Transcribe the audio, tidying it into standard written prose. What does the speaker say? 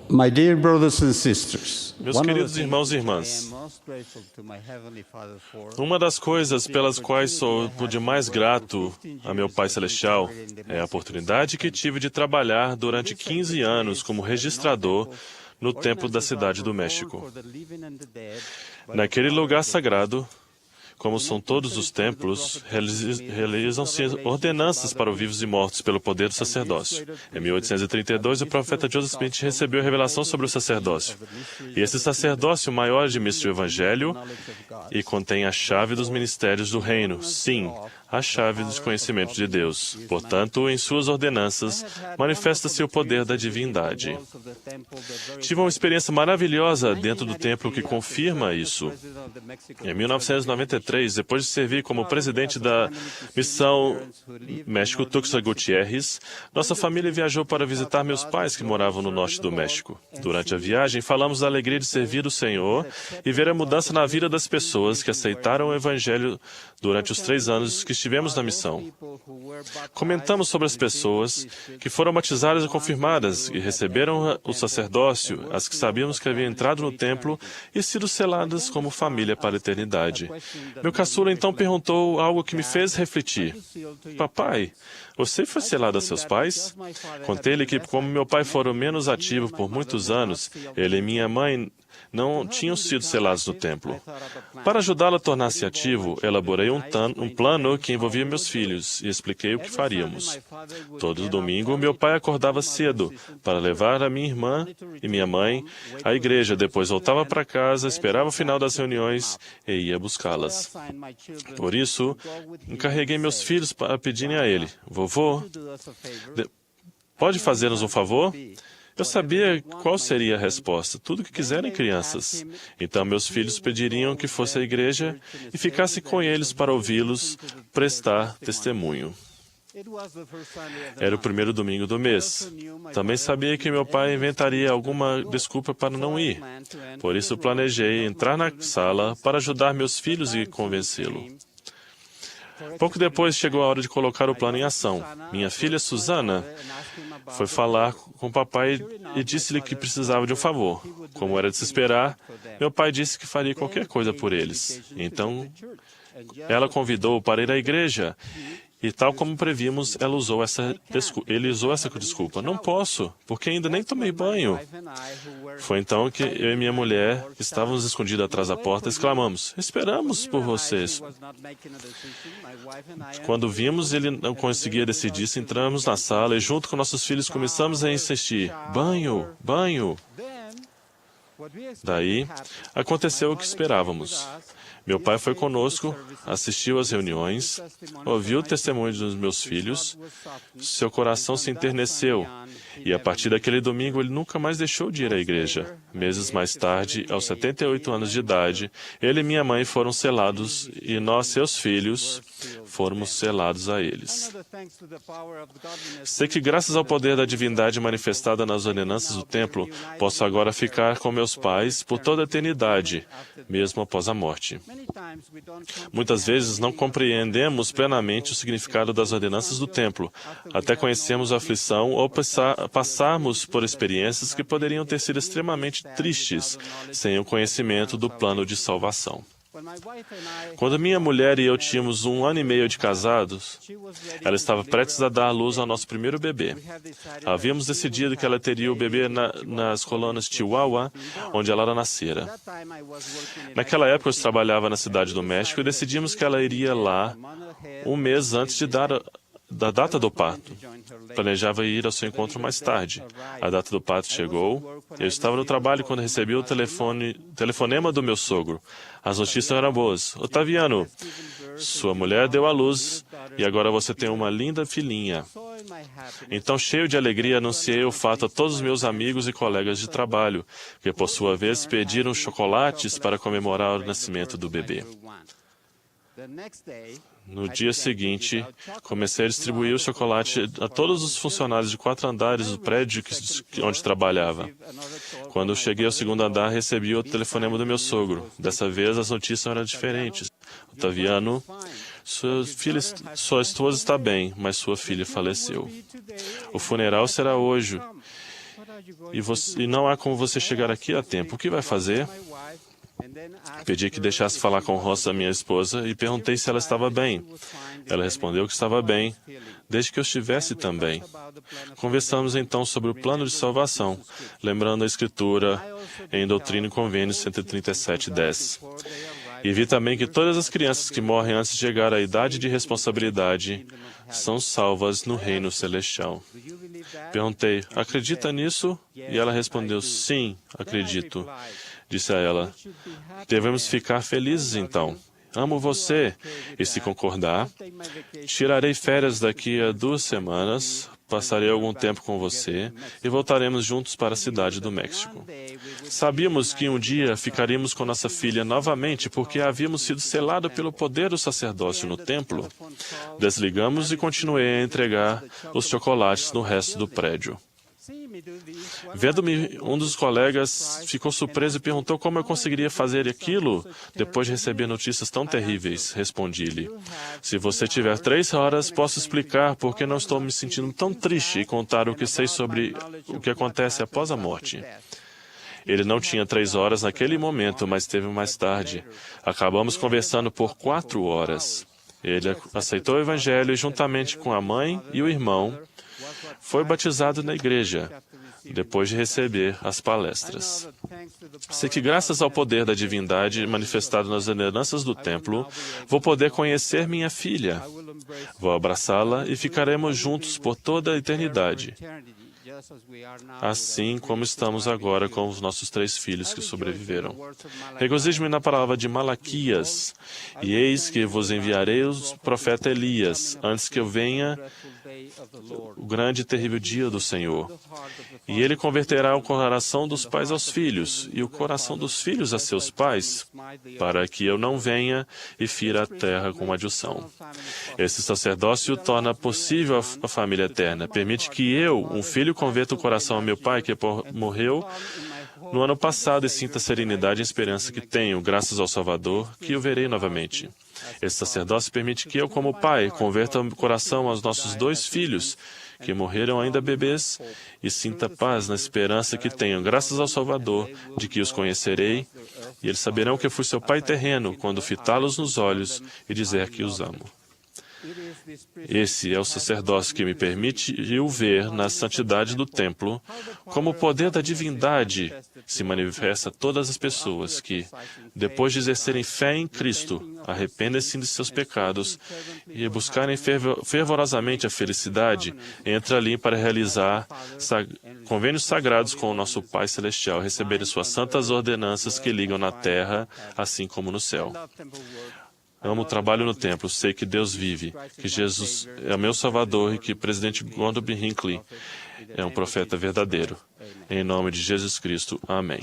My dear brothers and sisters, Meus queridos irmãos e irmãs, uma das coisas pelas quais sou por demais grato a meu Pai Celestial é a oportunidade que tive de trabalhar durante 15 anos como registrador no Templo da Cidade do México. Naquele lugar sagrado, como são todos os templos, realizam-se ordenanças para os vivos e mortos pelo poder do sacerdócio. Em 1832, o profeta Joseph Smith recebeu a revelação sobre o sacerdócio. E esse sacerdócio maior administra o Evangelho e contém a chave dos ministérios do reino. Sim, a chave dos conhecimentos de Deus. Portanto, em suas ordenanças, manifesta-se o poder da divindade. Tive uma experiência maravilhosa dentro do templo que confirma isso. Em 1993, depois de servir como presidente da missão México-Tuxtla Gutiérrez, nossa família viajou para visitar meus pais que moravam no norte do México. Durante a viagem, falamos da alegria de servir o Senhor e ver a mudança na vida das pessoas que aceitaram o Evangelho durante os 3 anos que estivemos na missão. Comentamos sobre as pessoas que foram batizadas e confirmadas e receberam o sacerdócio, as que sabíamos que haviam entrado no templo e sido seladas como família para a eternidade. Meu caçula então perguntou algo que me fez refletir. Papai, você foi selado a seus pais? Contei-lhe que, como meu pai fora menos ativo por muitos anos, ele e minha mãe não tinham sido selados no templo. Para ajudá-lo a tornar-se ativo, elaborei um plano que envolvia meus filhos e expliquei o que faríamos. Todo domingo, meu pai acordava cedo para levar a minha irmã e minha mãe à igreja, depois voltava para casa, esperava o final das reuniões e ia buscá-las. Por isso, encarreguei meus filhos para pedirem a ele: Vovô, pode fazer-nos um favor? Eu sabia qual seria a resposta. Tudo o que quiserem, crianças. Então, meus filhos pediriam que fosse à igreja e ficasse com eles para ouvi-los prestar testemunho. Era o primeiro domingo do mês. Também sabia que meu pai inventaria alguma desculpa para não ir. Por isso, planejei entrar na sala para ajudar meus filhos e convencê-lo. Pouco depois chegou a hora de colocar o plano em ação. Minha filha, Susana, foi falar com o papai e disse-lhe que precisava de um favor. Como era de se esperar, meu pai disse que faria qualquer coisa por eles. Então, ela convidou-o para ir à igreja. E tal como previmos, ele usou essa desculpa. Não posso, porque ainda nem tomei banho. Foi então que eu e minha mulher, que estávamos escondidos atrás da porta, exclamamos: Esperamos por vocês. Quando vimos ele não conseguia decidir-se, entramos na sala e junto com nossos filhos começamos a insistir: Banho, banho. Daí, aconteceu o que esperávamos. Meu pai foi conosco, assistiu às reuniões, ouviu o testemunho dos meus filhos, seu coração se enterneceu, e a partir daquele domingo ele nunca mais deixou de ir à igreja. Meses mais tarde, aos 78 anos de idade, ele e minha mãe foram selados, e nós, seus filhos, fomos selados a eles. Sei que graças ao poder da divindade manifestada nas ordenanças do templo, posso agora ficar com meus pais por toda a eternidade, mesmo após a morte. Muitas vezes não compreendemos plenamente o significado das ordenanças do templo, até conhecermos a aflição ou passarmos por experiências que poderiam ter sido extremamente tristes sem o conhecimento do plano de salvação. Quando minha mulher e eu tínhamos 1 ano e meio de casados, ela estava prestes a dar à luz ao nosso primeiro bebê. Havíamos decidido que ela teria o bebê nas colônias Chihuahua, onde ela nascera. Naquela época, eu trabalhava na cidade do México e decidimos que ela iria lá 1 mês antes da data do parto. Planejava ir ao seu encontro mais tarde. A data do parto chegou. Eu estava no trabalho quando recebi o telefonema do meu sogro. As notícias eram boas. Otaviano, sua mulher deu à luz e agora você tem uma linda filhinha. Então, cheio de alegria, anunciei o fato a todos os meus amigos e colegas de trabalho, que por sua vez pediram chocolates para comemorar o nascimento do bebê. No dia seguinte, comecei a distribuir o chocolate a todos os funcionários de 4 andares do prédio onde trabalhava. Quando cheguei ao 2º andar, recebi o telefonema do meu sogro. Dessa vez, as notícias eram diferentes. Otaviano, sua esposa está bem, mas sua filha faleceu. O funeral será hoje. e não há como você chegar aqui a tempo. O que vai fazer? Pedi que deixasse falar com Rosa, minha esposa, e perguntei se ela estava bem. Ela respondeu que estava bem, desde que eu estivesse também. Conversamos então sobre o plano de salvação, lembrando a Escritura em Doutrina e Convênios 137:10. E vi também que todas as crianças que morrem antes de chegar à idade de responsabilidade são salvas no reino celestial. Perguntei, acredita nisso? E ela respondeu, sim, acredito. Disse a ela, devemos ficar felizes então. Amo você, e se concordar, tirarei férias daqui a 2 semanas, passarei algum tempo com você e voltaremos juntos para a cidade do México. Sabíamos que um dia ficaríamos com nossa filha novamente porque havíamos sido selados pelo poder do sacerdócio no templo. Desligamos e continuei a entregar os chocolates no resto do prédio. Vendo-me, um dos colegas ficou surpreso e perguntou como eu conseguiria fazer aquilo depois de receber notícias tão terríveis. Respondi-lhe, se você tiver 3 horas, posso explicar por que não estou me sentindo tão triste e contar o que sei sobre o que acontece após a morte. Ele não tinha 3 horas naquele momento, mas teve mais tarde. Acabamos conversando por 4 horas. Ele aceitou o Evangelho e, juntamente com a mãe e o irmão, foi batizado na igreja, depois de receber as palestras. Sei que, graças ao poder da divindade manifestado nas ordenanças do templo, vou poder conhecer minha filha. Vou abraçá-la e ficaremos juntos por toda a eternidade, assim como estamos agora com os nossos 3 filhos que sobreviveram. Regozijo-me na palavra de Malaquias, e eis que vos enviarei o profeta Elias, antes que eu venha o grande e terrível dia do Senhor. E ele converterá o coração dos pais aos filhos, e o coração dos filhos a seus pais, para que eu não venha e fira a terra com maldição. Esse sacerdócio torna possível a família eterna. Permite que eu, um filho, converta o coração ao meu pai, que morreu no ano passado, e sinta a serenidade e esperança que tenho, graças ao Salvador, que eu verei novamente. Esse sacerdócio permite que eu, como pai, converta o coração aos nossos 2 filhos, que morreram ainda bebês, e sinta paz na esperança que tenho, graças ao Salvador, de que os conhecerei, e eles saberão que eu fui seu pai terreno, quando fitá-los nos olhos e dizer que os amo. Esse é o sacerdócio que me permitiu ver na santidade do templo como o poder da divindade se manifesta a todas as pessoas que, depois de exercerem fé em Cristo, arrependem-se de seus pecados e buscarem fervorosamente a felicidade, entra ali para realizar convênios sagrados com o nosso Pai Celestial, receberem suas santas ordenanças que ligam na terra, assim como no céu. Amo o trabalho no templo, sei que Deus vive, que Jesus é o meu Salvador e que o presidente Gordon B. Hinckley é um profeta verdadeiro. Em nome de Jesus Cristo, amém.